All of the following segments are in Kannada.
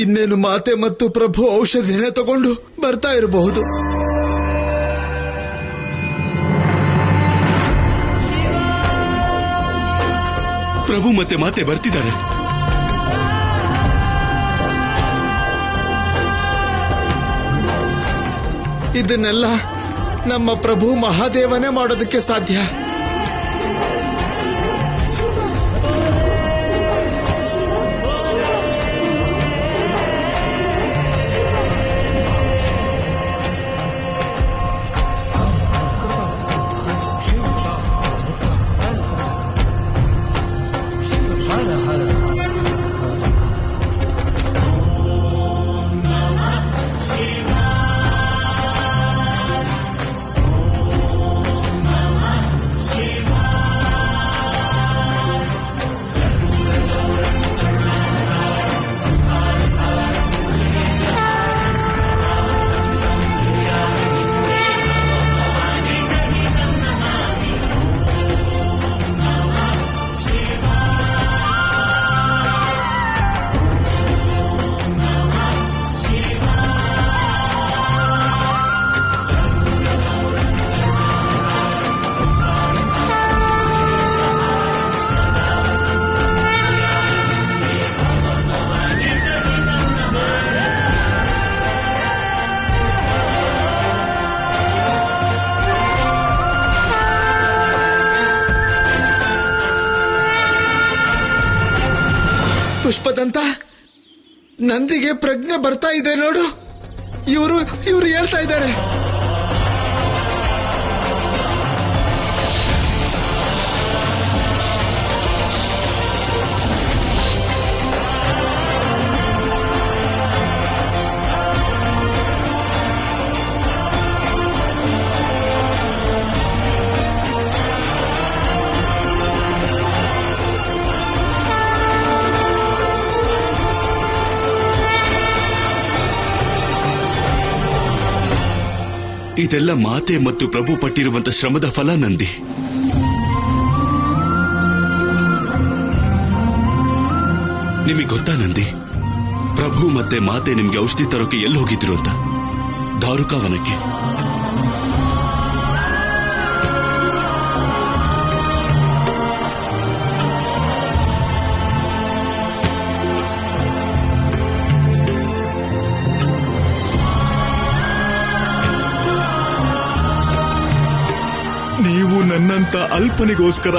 ಇನ್ನೇನು ಮಾತೆ ಮತ್ತು ಪ್ರಭು ಔಷಧಿನೇ ತಗೊಂಡು ಬರ್ತಾ ಇರಬಹುದು. ಪ್ರಭು ಮತ್ತೆ ಮಾತೆ ಬರ್ತಿದ್ದಾರೆ. ಇದನ್ನೆಲ್ಲ ನಮ್ಮ ಪ್ರಭು ಮಹಾದೇವನೇ ಮಾಡೋದಕ್ಕೆ ಸಾಧ್ಯ. ಪುಷ್ಪದಂತ, ನಂದಿಗೆ ಪ್ರಜ್ಞೆ ಬರ್ತಾ ಇದೆ ನೋಡು. ಇವರು ಹೇಳ್ತಾ ಇದ್ದಾರೆ. ಇದೆಲ್ಲ ಮಾತೆ ಮತ್ತು ಪ್ರಭು ಪಟ್ಟಿರುವಂತ ಶ್ರಮದ ಫಲ ನಂದಿ. ನಿಮಗೆ ಗೊತ್ತಾ ನಂದಿ, ಪ್ರಭು ಮತ್ತೆ ಮಾತೆ ನಿಮ್ಗೆ ಔಷಧಿ ತರೋಕೆ ಎಲ್ಲಿ ಹೋಗಿದ್ರು ಅಂತ? ದಾರುಕಾವನಕ್ಕೆ. ನೀವು ನನ್ನಂತ ಅಲ್ಪನಿಗೋಸ್ಕರ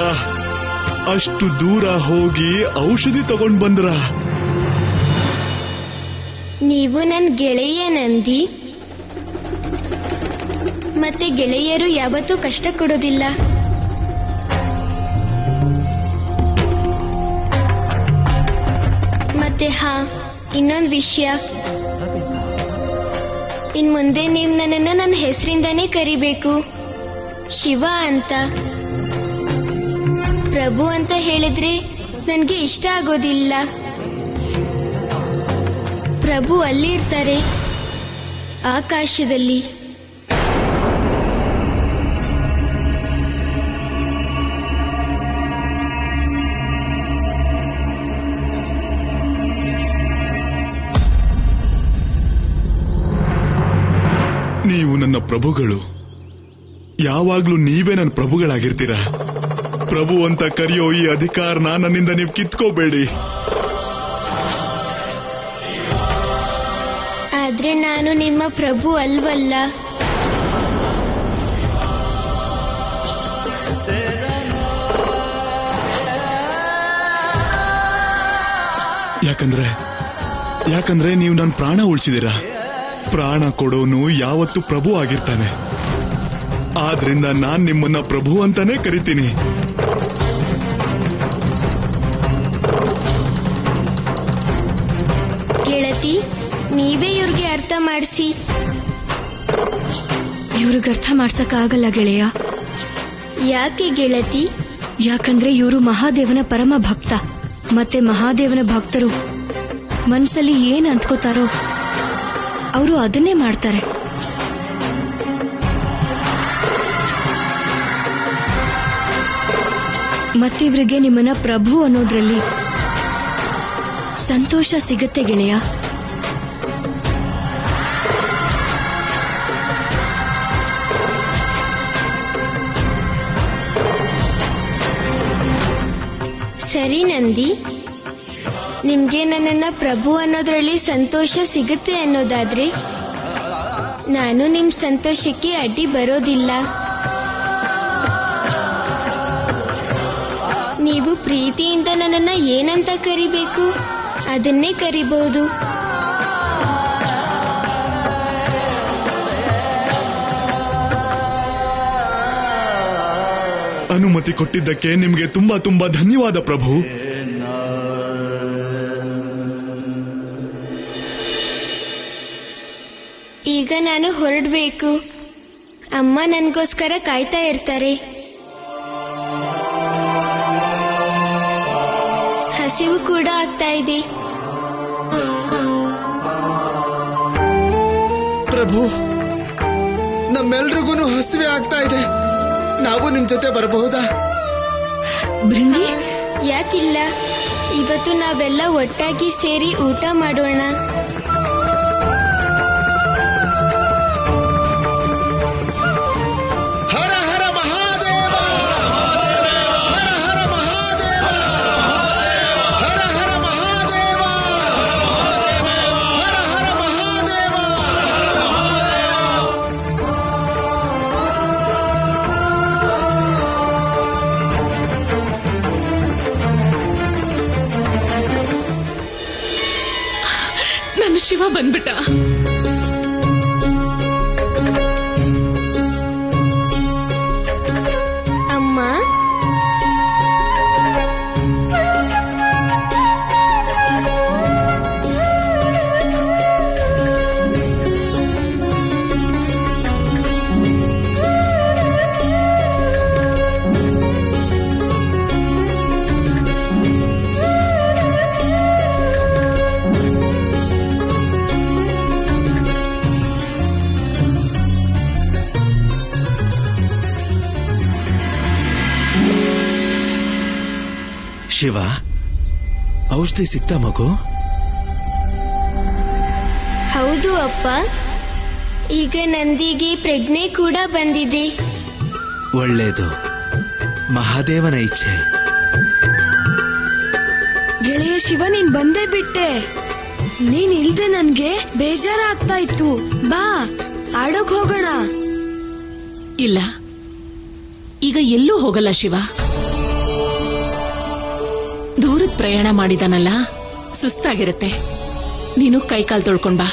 ಅಷ್ಟು ದೂರ ಹೋಗಿ ಔಷಧಿ ತಗೊಂಡ್ ಬಂದ್ರ? ನೀವು ನನ್ನ ಗೆಳೆಯ ನಂದಿ. ಮತ್ತೆ ಗೆಳೆಯರು ಯಾವತ್ತೂ ಕಷ್ಟ ಕೊಡೋದಿಲ್ಲ. ಮತ್ತೆ ಇನ್ನೊಂದು ವಿಷಯ, ಇನ್ ಮುಂದೆ ನೀವು ನನ್ನನ್ನು ನನ್ನ ಹೆಸರಿಂದಾನೇ ಕರಿಬೇಕು, ಶಿವ ಅಂತ. ಪ್ರಭು ಅಂತ ಹೇಳಿದ್ರೆ ನನ್ಗೆ ಇಷ್ಟ ಆಗೋದಿಲ್ಲ. ಪ್ರಭು ಅಲ್ಲಿ ಇರ್ತಾರೆ, ಆಕಾಶದಲ್ಲಿ. ನೀವು ನನ್ನ ಪ್ರಭುಗಳು. ಯಾವಾಗ್ಲೂ ನೀವೇ ನನ್ನ ಪ್ರಭುಗಳಾಗಿರ್ತೀರ. ಪ್ರಭು ಅಂತ ಕರೆಯೋ ಈ ಅಧಿಕಾರನ ನನ್ನಿಂದ ನೀವು ಕಿತ್ಕೋಬೇಡಿ. ಆದ್ರೆ ನಾನು ನಿಮ್ಮ ಪ್ರಭು ಅಲ್ವಲ್ಲ. ಯಾಕಂದ್ರೆ ನೀವು ನನ್ನ ಪ್ರಾಣ ಉಳಿಸಿದಿರ. ಪ್ರಾಣ ಕೊಡೋನು ಯಾವತ್ತೂ ಪ್ರಭು ಆಗಿರ್ತಾನೆ. ಆದ್ರಿಂದ ನಾನ್ ನಿಮ್ಮನ್ನ ಪ್ರಭು ಅಂತಾನೆ ಕರಿತೀನಿ. ಗೆಳತಿ, ನೀವೇ ಇವ್ರಿಗೆ ಅರ್ಥ ಮಾಡಿಸಿ. ಇವ್ರಿಗೆ ಅರ್ಥ ಮಾಡ್ಸಕ್ಕಾಗಲ್ಲ ಗೆಳೆಯ. ಯಾಕೆ ಗೆಳತಿ? ಯಾಕಂದ್ರೆ ಇವರು ಮಹಾದೇವನ ಪರಮ ಭಕ್ತ. ಮತ್ತೆ ಮಹಾದೇವನ ಭಕ್ತರು ಮನಸ್ಸಲ್ಲಿ ಏನ್ ಅಂದ್ಕೋತಾರೋ ಅವರು ಅದನ್ನೇ ಮಾಡ್ತಾರೆ. ಮತ್ತಿವ್ರಿಗೆ ನಿಮ್ಮನ್ನ ಪ್ರಭು ಅನ್ನೋದ್ರಲ್ಲಿ ಸಂತೋಷ ಸಿಗತ್ತೆ ಗೆಳೆಯ. ಸರಿ ನಂದಿ, ನಿಮ್ಗೆ ನನ್ನನ್ನ ಪ್ರಭು ಅನ್ನೋದ್ರಲ್ಲಿ ಸಂತೋಷ ಸಿಗುತ್ತೆ ಅನ್ನೋದಾದ್ರೆ ನಾನು ನಿಮ್ ಸಂತೋಷಕ್ಕೆ ಅಡ್ಡಿ ಬರೋದಿಲ್ಲ. ನೀವು ಪ್ರೀತಿಯಿಂದ ನನ್ನನ್ನ ಏನಂತ ಕರಿಬೇಕು ಅದನ್ನೇ ಕರಿಬಹುದು. ಅನುಮತಿ ಕೊಟ್ಟಿದ್ದಕ್ಕೆ ನಿಮಗೆ ತುಂಬಾ ತುಂಬಾ ಧನ್ಯವಾದ ಪ್ರಭು. ಈಗ ನಾನು ಹೊರಡಬೇಕು. ಅಮ್ಮ ನನಗೋಸ್ಕರ ಕಾಯ್ತಾ ಇರ್ತಾರೆ. ಹಸಿವು ಕೂಡ ಆಗ್ತಾ ಇದೆ. ಪ್ರಭು, ನಮ್ಮೆಲ್ರಿಗೂ ಹಸಿವೆ ಆಗ್ತಾ ಇದೆ. ನಾವು ನಿಮ್ ಜೊತೆ ಬರಬಹುದಾ? ಭೃಂಗಿ, ಯಾಕಿಲ್ಲ, ಇವತ್ತು ನಾವೆಲ್ಲ ಒಟ್ಟಾಗಿ ಸೇರಿ ಊಟ ಮಾಡೋಣ. ಹರ ಹರ ಮಹಾದೇವ, ಹರ ಹರ ಮಹಾದೇವ, ಹರ ಹರ ಮಹಾದೇವ, ಹರ ಹರ ಮಹಾದೇವ. ನನ್ನ ಶಿವ ಬಂದ್ಬಿಟ್ಟ. ಅಮ್ಮ, ಶಿವ, ಔಷಧಿ ಸಿಕ್ತಾ ಮಗು? ಹೌದು ಅಪ್ಪ. ಈಗ ನಂದಿಗೆ ಪ್ರಜ್ಞೆ ಕೂಡ ಬಂದಿದೆ. ಒಳ್ಳೇದು, ಮಹಾದೇವನ ಇಚ್ಛೆ. ಗೆಳೆಯ ಶಿವ, ನೀನ್ ಬಂದೇ ಬಿಟ್ಟೆ. ನೀನ್ ಇಲ್ದೆ ನನ್ಗೆ ಬೇಜಾರಾಗ್ತಾ ಇತ್ತು. ಬಾ, ಆಡೋಕ್ ಹೋಗೋಣ. ಇಲ್ಲ, ಈಗ ಎಲ್ಲೂ ಹೋಗಲ್ಲ ಶಿವ. ದೂರದ ಪ್ರಯಾಣ ಮಾಡಿದಾನಲ್ಲ, ಸುಸ್ತಾಗಿರತ್ತೆ. ನೀನು ಕೈಕಾಲು ತೊಳ್ಕೊಂಡ್ ಬಾ,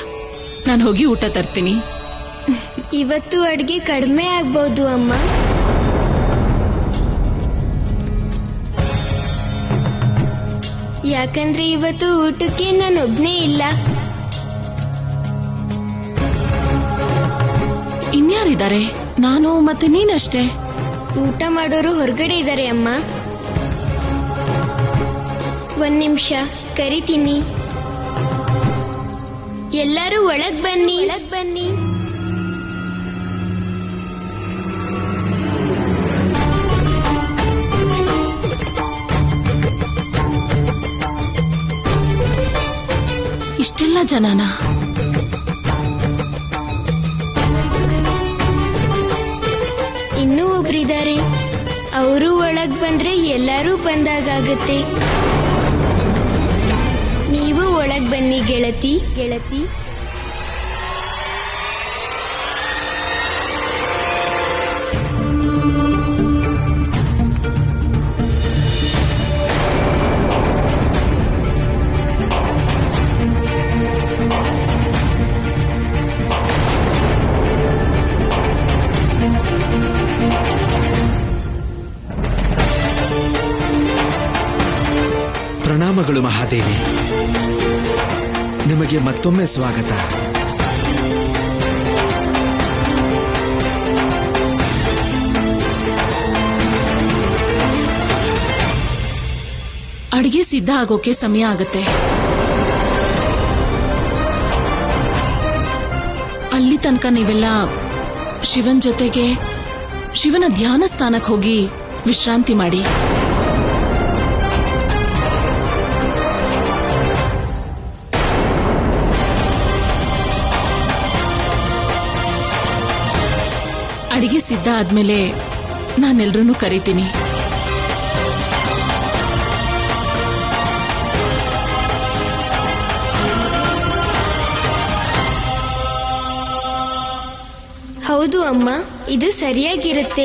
ನಾನು ಹೋಗಿ ಊಟ ತರ್ತೀನಿ. ಇವತ್ತು ಅಡ್ಗೆ ಕಡಿಮೆ ಆಗ್ಬಹುದು ಅಮ್ಮ. ಯಾಕಂದ್ರೆ ಇವತ್ತು ಊಟಕ್ಕೆ ನಾನೊಬ್ನೇ ಇಲ್ಲ. ಇನ್ಯಾರಿದ್ದಾರೆ? ನಾನು ಮತ್ತೆ ನೀನಷ್ಟೇ. ಊಟ ಮಾಡೋರು ಹೊರಗಡೆ ಇದ್ದಾರೆ ಅಮ್ಮ. ಒಂದ್ ನಿಮಿಷ, ಕರಿತೀನಿ. ಎಲ್ಲರೂ ಒಳಗ್ ಬನ್ನಿ. ಇಷ್ಟೆಲ್ಲ ಜನನ? ಇನ್ನೂ ಒಬ್ರಿದ್ದಾರೆ. ಅವರು ಒಳಗ್ ಬಂದ್ರೆ ಎಲ್ಲರೂ ಬಂದಾಗತ್ತೆ. ನೀವು ಒಳಗ್ ಬನ್ನಿ ಗೆಳತಿ. ಪ್ರಣಾಮಗಳು ಮಹಾದೇವಿ. ನಿಮಗೆ ಮತ್ತೊಮ್ಮೆ ಸ್ವಾಗತ. ಅಡಿಗೆ ಸಿದ್ಧ ಆಗೋಕೆ ಸಮಯ ಆಗತ್ತೆ. ಅಲ್ಲಿ ತನಕ ನೀವೆಲ್ಲ ಶಿವನ್ ಜೊತೆಗೆ ಶಿವನ ಧ್ಯಾನ ಸ್ಥಾನಕ್ಕೆ ಹೋಗಿ ವಿಶ್ರಾಂತಿ ಮಾಡಿ. ಅಡಿಗೆ ಸಿದ್ಧ ಆದ್ಮೇಲೆ ನಾನೆಲ್ರನ್ನೂ ಕರಿತೀನಿ. ಹೌದು ಅಮ್ಮ, ಇದು ಸರಿಯಾಗಿರುತ್ತೆ.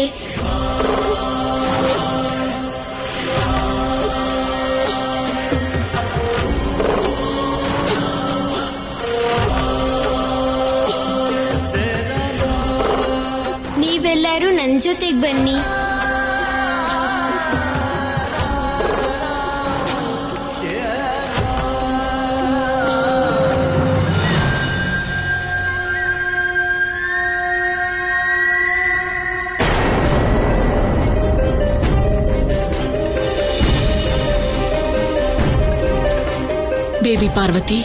ನೀವೆಲ್ಲರೂ ನನ್ನ ಜೊತೆಗೆ ಬನ್ನಿ. ದೇವಿ ಪಾರ್ವತಿ,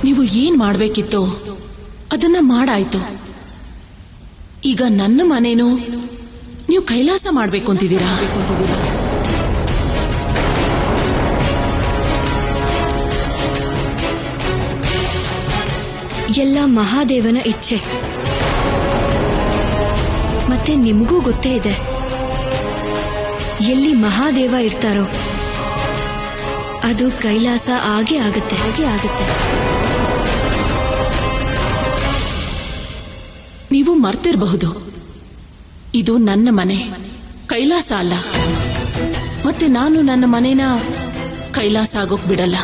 ನೀವು ಏನ್ ಮಾಡ್ಬೇಕಿತ್ತೋ ಅದನ್ನ ಮಾಡಾಯ್ತು. ಈಗ ನನ್ನ ಮನೇನು ನೀವು ಕೈಲಾಸ ಮಾಡ್ಬೇಕು ಅಂತಿದ್ದೀರಾ? ಎಲ್ಲ ಮಹಾದೇವನ ಇಚ್ಛೆ. ಮತ್ತೆ ನಿಮಗೂ ಗೊತ್ತೇ ಇದೆ, ಎಲ್ಲಿ ಮಹಾದೇವ ಇರ್ತಾರೋ ಅದು ಕೈಲಾಸ ಆಗೇ ಆಗುತ್ತೆ. ನೀವು ಮರ್ತಿರಬಹುದು, ಇದು ನನ್ನ ಮನೆ, ಕೈಲಾಸ ಅಲ್ಲ. ಮತ್ತೆ ನಾನು ನನ್ನ ಮನೇನ ಕೈಲಾಸ ಆಗೋಕ್ ಬಿಡಲ್ಲ.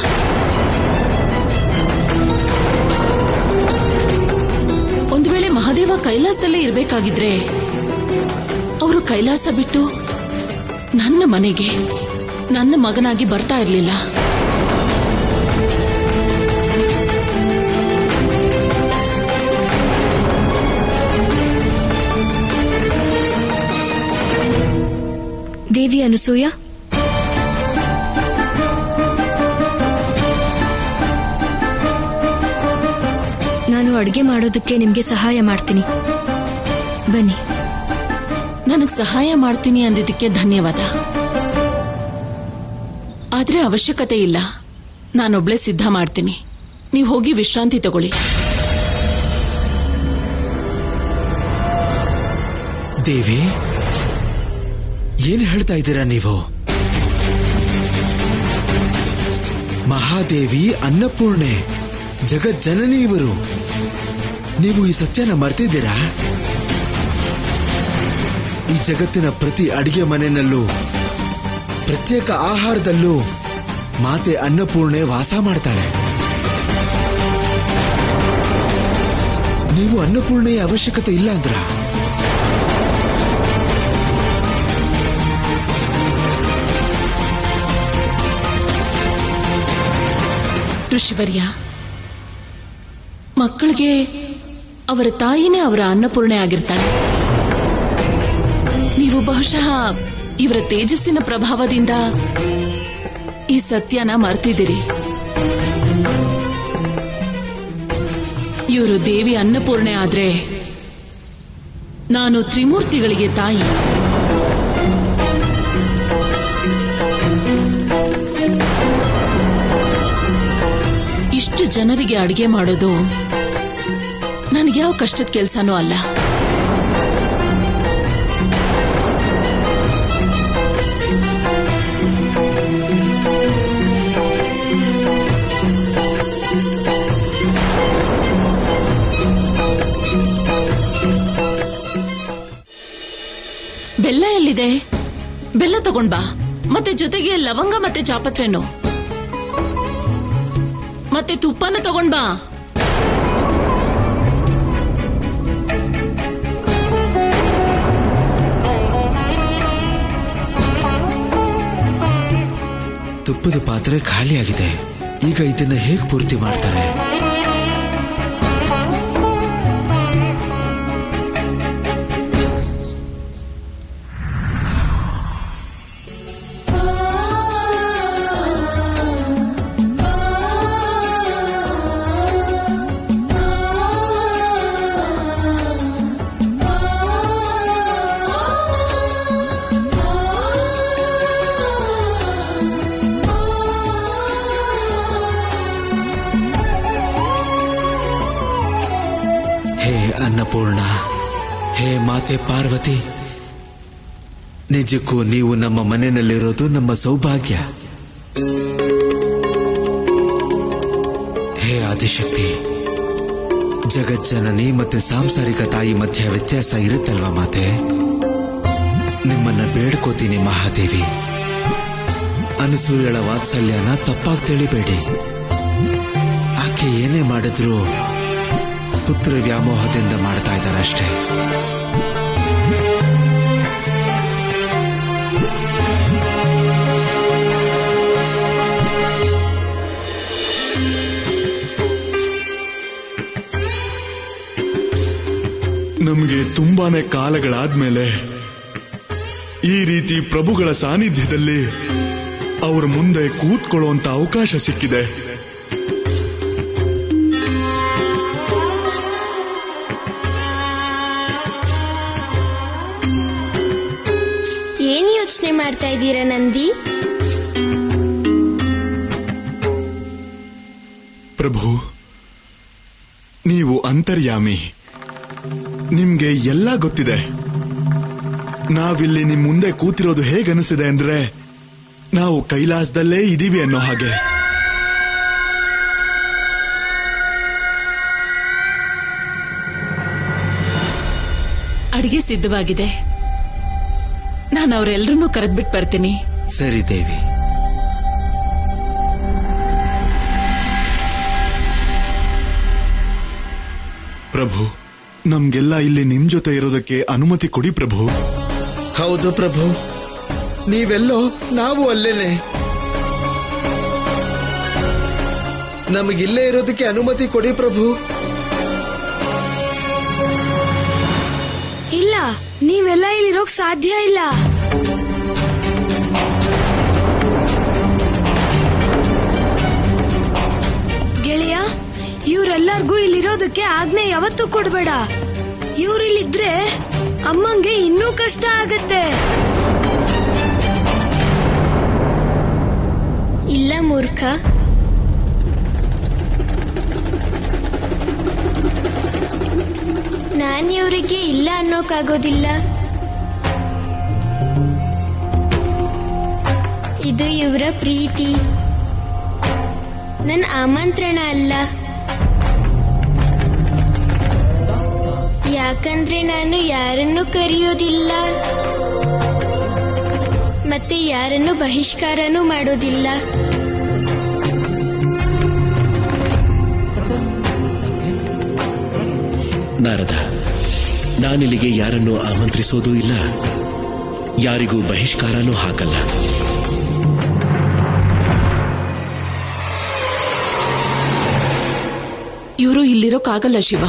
ಒಂದು ವೇಳೆ ಮಹಾದೇವ ಕೈಲಾಸದಲ್ಲೇ ಇರ್ಬೇಕಾಗಿದ್ರೆ ಅವರು ಕೈಲಾಸ ಬಿಟ್ಟು ನನ್ನ ಮನೆಗೆ ನನ್ನ ಮಗನಾಗಿ ಬರ್ತಾ ಇರ್ಲಿಲ್ಲ. ದೇವಿ ಅನಸೂಯ, ನಾನು ಅಡುಗೆ ಮಾಡೋದಕ್ಕೆ ನಿಮ್ಗೆ ಸಹಾಯ ಮಾಡ್ತೀನಿ, ಬನ್ನಿ. ನನಗ್ ಸಹಾಯ ಮಾಡ್ತೀನಿ ಅಂದಿದ್ದಕ್ಕೆ ಧನ್ಯವಾದ. ಆದ್ರೆ ಅವಶ್ಯಕತೆ ಇಲ್ಲ, ನಾನೊಬ್ಳೆ ಸಿದ್ಧ ಮಾಡ್ತೀನಿ. ನೀವು ಹೋಗಿ ವಿಶ್ರಾಂತಿ ತಗೊಳ್ಳಿ. ದೇವಿ, ಏನ್ ಹೇಳ್ತಾ ಇದ್ದೀರಾ ನೀವು? ಮಹಾದೇವಿ, ಅನ್ನಪೂರ್ಣೆ, ಜಗಜ್ಜನನಿ ಇವರು. ನೀವು ಈ ಸತ್ಯನ ಮರ್ತಿದ್ದೀರಾ? ಈ ಜಗತ್ತಿನ ಪ್ರತಿ ಅಡಿಗೆ ಮನೆಯಲ್ಲೂ, ಪ್ರತ್ಯೇಕ ಆಹಾರದಲ್ಲೂ ಮಾತೆ ಅನ್ನಪೂರ್ಣೆ ವಾಸ ಮಾಡ್ತಾಳೆ. ನೀವು ಅನ್ನಪೂರ್ಣೆಯ ಅವಶ್ಯಕತೆ ಇಲ್ಲ ಅಂದ್ರ? ಋಷಿವರ್ಯ, ಮಕ್ಕಳಿಗೆ ಅವರ ತಾಯಿನೇ ಅವರ ಅನ್ನಪೂರ್ಣೆ ಆಗಿರ್ತಾಳೆ. ನೀವು ಬಹುಶಃ ಇವರ ತೇಜಸ್ಸಿನ ಪ್ರಭಾವದಿಂದ ಈ ಸತ್ಯನ ಮರ್ತಿದ್ದೀರಿ. ಇವರು ದೇವಿ ಅನ್ನಪೂರ್ಣೆ ಆದ್ರೆ ನಾನು ತ್ರಿಮೂರ್ತಿಗಳಿಗೆ ತಾಯಿ. ಇಷ್ಟು ಜನರಿಗೆ ಅಡಿಗೆ ಮಾಡೋದು ನನಗೆ ಯಾವ ಕಷ್ಟದ ಕೆಲಸನೂ ಅಲ್ಲ. ಬೆಲ್ಲ ಎಲ್ಲಿದೆ? ಬೆಲ್ಲ ತಗೊಂಡ್ ಬಾ. ಮತ್ತೆ ಜೊತೆಗೆ ಲವಂಗ ಮತ್ತೆ ಜಾಪತ್ರೆನು ಮತ್ತೆ ತುಪ್ಪನ ತಗೊಂಡ್ ಬಾ. ತುಪ್ಪದ ಪಾತ್ರೆ ಖಾಲಿಯಾಗಿದೆ. ಈಗ ಇದನ್ನ ಹೇಗೆ ಪೂರ್ತಿ ಮಾಡ್ತಾರೆ? ಅನ್ನಪೂರ್ಣ, ಹೇ ಮಾತೆ ಪಾರ್ವತಿ, ನಿಜಕ್ಕೂ ನೀವು ನಮ್ಮ ಮನೆಯಲ್ಲಿರೋದು ನಮ್ಮ ಸೌಭಾಗ್ಯ. ಹೇ ಆದಿಶಕ್ತಿ, ಜಗಜ್ಜನನಿ ಮತ್ತೆ ಸಾಂಸಾರಿಕ ತಾಯಿ ಮಧ್ಯ ವ್ಯತ್ಯಾಸ ಇರುತ್ತಲ್ವಾ ಮಾತೆ? ನಿಮ್ಮನ್ನ ಬೇಡ್ಕೋತೀನಿ ಮಹಾದೇವಿ, ಅನಸೂಯಳ ವಾತ್ಸಲ್ಯನ ತಪ್ಪಾಗಿ ತಿಳಿಬೇಡಿ. ಆಕೆ ಏನೇ ಮಾಡಿದ್ರು ಪುತ್ರ ವ್ಯಾಮೋಹದಿಂದ ಮಾಡ್ತಾ ಇದ್ದಾರೆ ಅಷ್ಟೇ. ನಮಗೆ ತುಂಬಾನೇ ಕಾಲಗಳಾದ್ಮೇಲೆ ಈ ರೀತಿ ಪ್ರಭುಗಳ ಸಾನ್ನಿಧ್ಯದಲ್ಲಿ ಅವರ ಮುಂದೆ ಕೂತ್ಕೊಳ್ಳುವಂತ ಅವಕಾಶ ಸಿಕ್ಕಿದೆ. ಏನ್ ಯೋಚನೆ ಮಾಡ್ತಾ ಇದ್ದೀರಾ ನಂದಿ? ಪ್ರಭು, ನೀವು ಅಂತರ್ಯಾಮಿ, ನಿಮ್ಗೆ ಎಲ್ಲ ಗೊತ್ತಿದೆ. ನಾವಿಲ್ಲಿ ನಿಮ್ ಮುಂದೆ ಕೂತಿರೋದು ಹೇಗನಿಸಿದೆ ಅಂದ್ರೆ ನಾವು ಕೈಲಾಸದಲ್ಲೇ ಇದೀವಿ ಅನ್ನೋ ಹಾಗೆ. ಅಡಿಗೆ ಸಿದ್ಧವಾಗಿದೆ, ನಾನು ಅವರೆಲ್ಲರನ್ನೂ ಕರೆದ್ಬಿಟ್ಟು ಬರ್ತೀನಿ. ಸರಿ ದೇವಿ. ಪ್ರಭು, ನಮ್ಗೆಲ್ಲ ಇಲ್ಲಿ ನಿಮ್ ಜೊತೆ ಇರೋದಕ್ಕೆ ಅನುಮತಿ ಕೊಡಿ ಪ್ರಭು. ಹೌದು ಪ್ರಭು, ನೀವೆಲ್ಲೋ ನಾವು ಅಲ್ಲೇನೆ. ನಮಗಿಲ್ಲೇ ಇರೋದಕ್ಕೆ ಅನುಮತಿ ಕೊಡಿ ಪ್ರಭು. ಇಲ್ಲ, ನೀವೆಲ್ಲ ಇಲ್ಲಿರೋಕ್ ಸಾಧ್ಯ ಇಲ್ಲ. ಗೆಳೆಯ, ಇವ್ರೆಲ್ಲರಿಗೂ ಇಲ್ಲಿರೋದಕ್ಕೆ ಆಜ್ಞೆ ಯಾವತ್ತೂ ಕೊಡ್ಬೇಡ. ಇವ್ರಿಲ್ಲಿದ್ರೆ ಅಮ್ಮಂಗೆ ಇನ್ನೂ ಕಷ್ಟ ಆಗತ್ತೆ. ಇಲ್ಲ ಮೂರ್ಖ, ನಾನು ಇವರಿಗೆ ಇಲ್ಲ ಅನ್ನೋಕ್ಕಾಗೋದಿಲ್ಲ. ಇದು ಇವರ ಪ್ರೀತಿ, ನನ್ನ ಆಮಂತ್ರಣ ಅಲ್ಲ. ಯಾಕಂದ್ರೆ ನಾನು ಯಾರನ್ನು ಕರೆಯೋದಿಲ್ಲ ಮತ್ತೆ ಯಾರನ್ನು ಬಹಿಷ್ಕಾರನೂ ಮಾಡೋದಿಲ್ಲ. ನಾರದ, ನಾನಿಲ್ಲಿಗೆ ಯಾರನ್ನು ಆಮಂತ್ರಿಸೋದೂ ಇಲ್ಲ, ಯಾರಿಗೂ ಬಹಿಷ್ಕಾರನೂ ಹಾಕಲ್ಲ. ಇವರು ಇಲ್ಲಿರೋಕ್ಕಾಗಲ್ಲ ಶಿವ.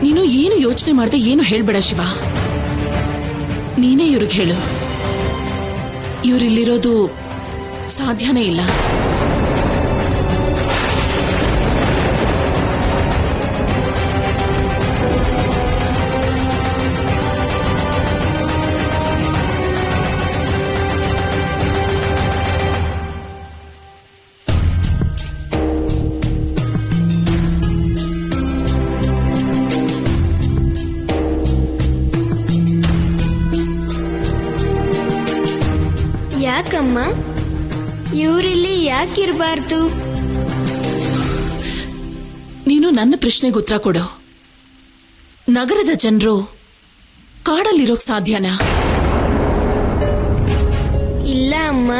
ನೀನು ಏನು ಯೋಚನೆ ಮಾಡದೆ ಏನು ಹೇಳ್ಬೇಡ ಶಿವ. ನೀನೇ ಇವ್ರಿಗೆ ಹೇಳು, ಇವರಿಲ್ಲಿರೋದು ಸಾಧ್ಯನೇ ಇಲ್ಲ. ಯಾಕಮ್ಮ, ಇವರಿಲ್ಲಿ ಯಾಕಿರಬಾರ್ದು? ನೀನು ನನ್ನ ಪ್ರಶ್ನೆಗೆ ಉತ್ತರ ಕೊಡು. ನಗರದ ಜನರು ಕಾಡಲ್ಲಿರೋಕ್ ಸಾಧ್ಯನಾ? ಇಲ್ಲ ಅಮ್ಮ,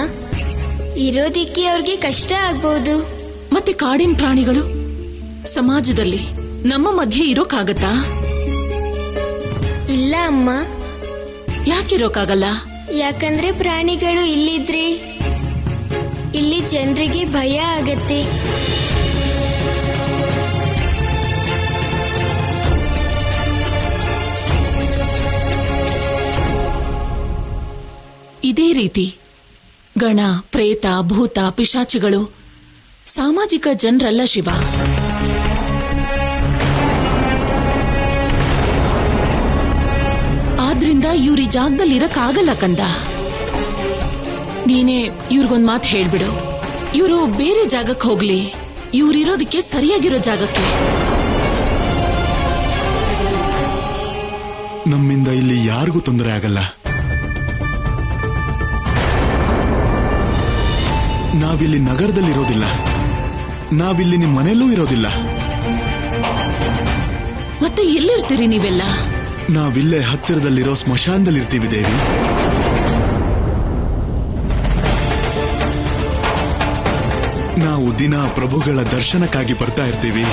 ಇರೋದಿಕ್ಕೆ ಅವ್ರಿಗೆ ಕಷ್ಟ ಆಗ್ಬೋದು. ಮತ್ತೆ ಕಾಡಿನ ಪ್ರಾಣಿಗಳು ಸಮಾಜದಲ್ಲಿ ನಮ್ಮ ಮಧ್ಯೆ ಇರೋಕ್ಕಾಗತ್ತಾ? ಇಲ್ಲ ಅಮ್ಮ. ಯಾಕಿರೋಕ್ಕಾಗಲ್ಲ? ಯಾಕಂದ್ರೆ ಪ್ರಾಣಿಗಳು ಇಲ್ಲಿದ್ರೆ ಇಲ್ಲಿ ಜನರಿಗೆ ಭಯ ಆಗತ್ತೆ. ಇದೇ ರೀತಿ ಗಣ, ಪ್ರೇತ, ಭೂತ, ಪಿಶಾಚಿಗಳು ಸಾಮಾಜಿಕ ಜನರಲ್ಲ ಶಿವ. ಆದ್ರಿಂದ ಇವ್ರ ಈ ಜಾಗದಲ್ಲಿ ಇರಕ್ಕಾಗಲ್ಲ ಕಂದ. ನೀನೇ ಇವ್ರಿಗೊಂದ್ ಮಾತು ಹೇಳ್ಬಿಡು, ಇವರು ಬೇರೆ ಜಾಗಕ್ಕೆ ಹೋಗ್ಲಿ, ಇವ್ರಿರೋದಕ್ಕೆ ಸರಿಯಾಗಿರೋ ಜಾಗಕ್ಕೆ. ನಮ್ಮಿಂದ ಇಲ್ಲಿ ಯಾರಿಗೂ ತೊಂದರೆ ಆಗಲ್ಲ. ನಾವಿಲ್ಲಿ ನಗರದಲ್ಲಿರೋದಿಲ್ಲ, ನಾವಿಲ್ಲಿ ನಿಮ್ಮ ಮನೆಯಲ್ಲೂ ಇರೋದಿಲ್ಲ. ಮತ್ತೆ ಎಲ್ಲಿರ್ತೀರಿ ನೀವೆಲ್ಲ? ನಾವಿಲ್ಲೇ ಹತ್ತಿರದಲ್ಲಿರೋ ಸ್ಮಶಾನದಲ್ಲಿರ್ತೀವಿ ದೇವಿ. ನಾವು ದಿನ ಪ್ರಭುಗಳ ದರ್ಶನಕ್ಕಾಗಿ ಬರ್ತಾ ಇರ್ತೀವಿ.